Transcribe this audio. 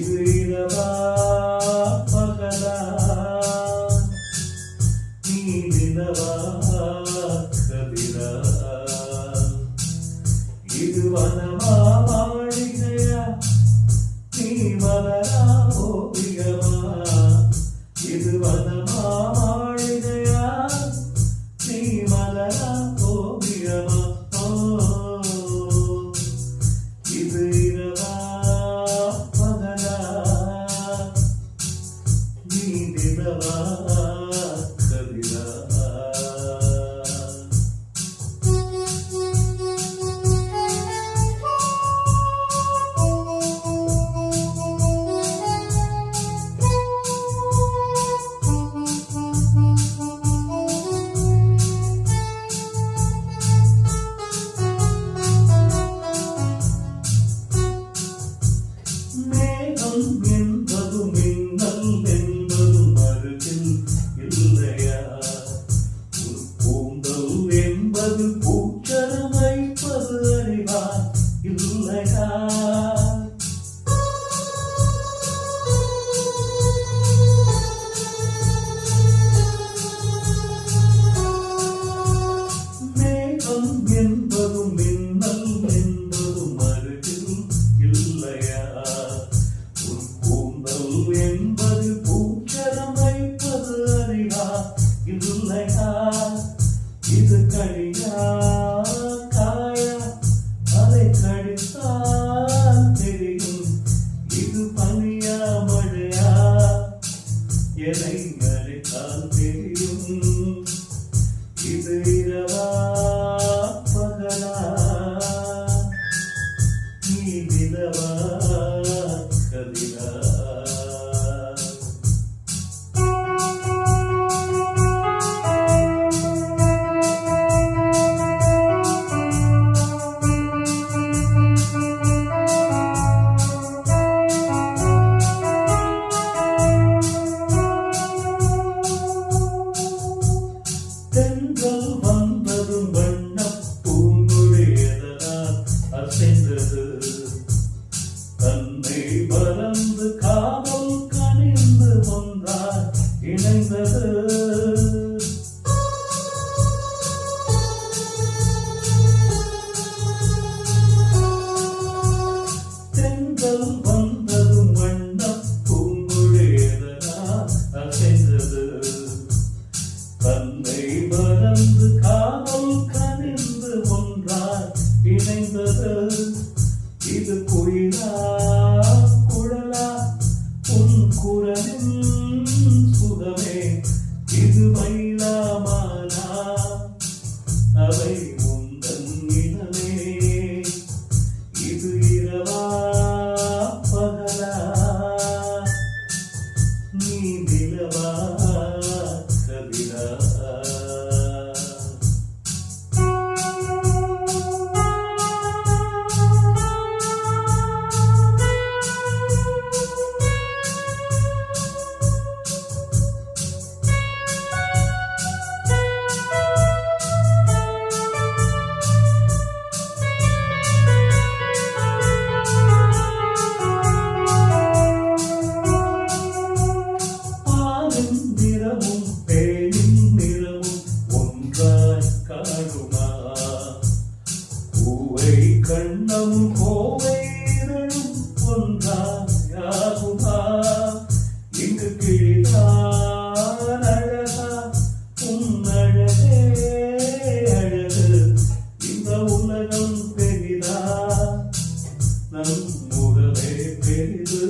இது இரவா பகலா நீ நிலவா கதிரா இது வனமா மாளிகையா நீ மலரா ஓவியமா இது வனமா மாளிகையா நீ மலரா ஓவியமா இது இரவா பகலா நீ நிலவா கதிரா என்பதும் மின்னல் என்பதும் அருகில் இல்லையா பூந்தல் என்பது பூச்சரம் வைப்பது அறிவார் இல்லையா மேகம் என்பதும் மின்னல் என்பதும் அருகில் இல்லையா என்பது பூச்சரம் வைப்பது அறிவா இல்லையா இது கடியா காயா அதை கடித்தான் தெரியும் இது பனியா மழையா எதை அடித்தால் தெரியும் இது இரவா பகலா நீ நிலவா கதிரா தென்றல் வந்ததும் வண்ணப் பூங்குழி எதனால் அசைந்தது தன்னை மறந்து காதல் கனிந்து ஒன்றாய் இணைந்தது தென்றல் வந்ததும் வண்ணப் பூங்குழி எதனால் அசைந்தது தன்னை மறந்து காதல் கனிந்து ஒன்றாய் இணைந்தது இது குயிலா குழலா உன் குரலின் சுகமே இது மயிலா மாலா அவை உந்தன் இனமே இது இரவா பகலா நீ நிலவா கதிரா நிறமும் பேரின் நிறமும் ஒன்றாய் காணுமா பூவை கண்ணமும் கோவை இதழும் ஒன்றாயாகுமா இங்கு கிழிதான் அழகா உன் அழகே அழகு இந்த உலகம் பெரிதா நம் முகமே பெரிது